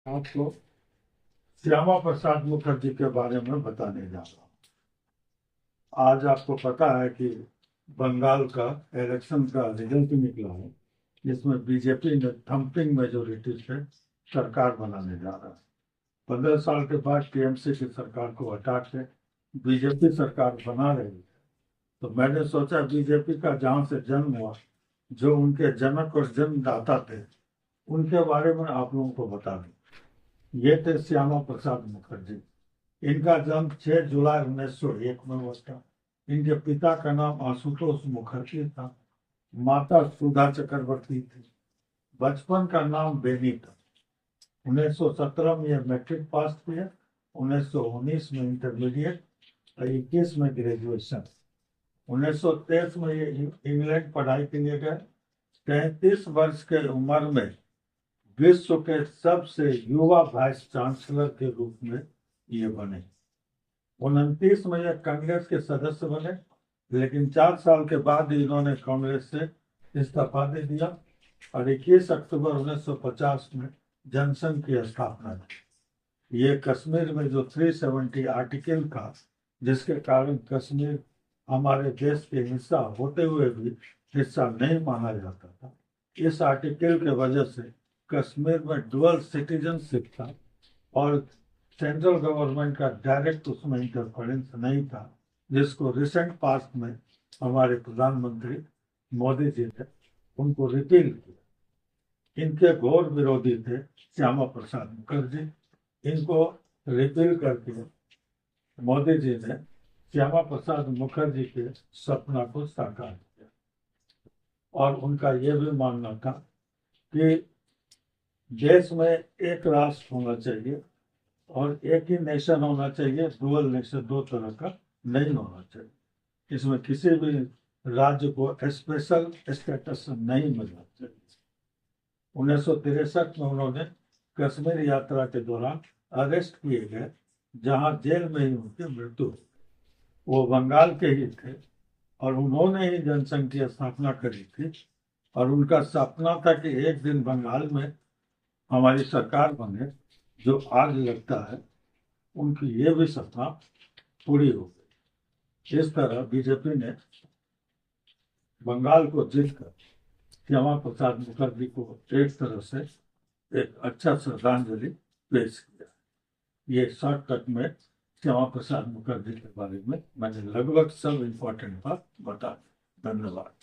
आपको श्यामा प्रसाद मुखर्जी के बारे में बताने जा रहा हूँ। आज आपको पता है कि बंगाल का इलेक्शन का रिजल्ट निकला है, जिसमें बीजेपी ने थम्पिंग मेजोरिटी से सरकार बनाने जा रहा है। 15 साल के बाद टीएमसी की सरकार को हटा के बीजेपी सरकार बना रही है। तो मैंने सोचा बीजेपी का जहाँ से जन्म हुआ, जो उनके जनक और जन्मदाता थे, उनके बारे में आप लोगों को बता दूं। ये थे श्यामा प्रसाद मुखर्जी। इनका जन्म 6 जुलाई 1901 में हुआ था। इनके पिता का नाम आशुतोष मुखर्जी था, माता सुधा चक्रवर्ती थी। बचपन का नाम बेनी था। 1917 में ये मैट्रिक पास किया, 1919 में इंटरमीडिएट और 21 में ग्रेजुएशन। 1923 में ये इंग्लैंड पढ़ाई के लिए गए। 33 वर्ष के उम्र में विश्व के सबसे युवा वाइस चांसलर के रूप में ये बने। 29 में ये कांग्रेस के सदस्य बने, लेकिन 4 साल के बाद इन्होंने कांग्रेस से इस्तीफा दे दिया और 21 अक्टूबर 1950 में जनसंघ की स्थापना की। ये कश्मीर में जो 370 आर्टिकल था, जिसके कारण कश्मीर हमारे देश के हिस्सा होते हुए भी हिस्सा नहीं माना जाता था, इस आर्टिकल के वजह से कश्मीर में डुअल सिटीजनशिप था और सेंट्रल गवर्नमेंट का डायरेक्ट उसमें इंटरफेरेंस नहीं था, जिसको रिसेंट पास्ट में हमारे प्रधानमंत्री मोदी जी ने उनको रिपील किया। इनके घोर विरोधी थे श्यामा प्रसाद मुखर्जी। इनको रिपील करके मोदी जी ने श्यामा प्रसाद मुखर्जी के सपना को साकार किया और उनका यह भी मानना था कि देश में एक राष्ट्र होना चाहिए और एक ही नेशन होना चाहिए। डुअल नेशन दो तरह का नहीं होना चाहिए। इसमें किसी भी राज्य को स्पेशल स्टेटस नहीं मिलना चाहिए। 1963 में उन्होंने कश्मीर यात्रा के दौरान अरेस्ट किए गए, जहां जेल में ही उनकी मृत्यु हुई। वो बंगाल के ही थे और उन्होंने ही जनसंघ की स्थापना करी थी और उनका सपना था कि एक दिन बंगाल में हमारी सरकार बने जो आज लगता है उनकी ये भी सपना पूरी हो गई। इस तरह बीजेपी ने बंगाल को जीतकर श्यामा प्रसाद मुखर्जी को एक तरह से एक अच्छा श्रद्धांजलि पेश किया। ये शॉर्टकट में श्यामा प्रसाद मुखर्जी के बारे में मैंने लगभग सब इम्पोर्टेंट बात बता दी। धन्यवाद।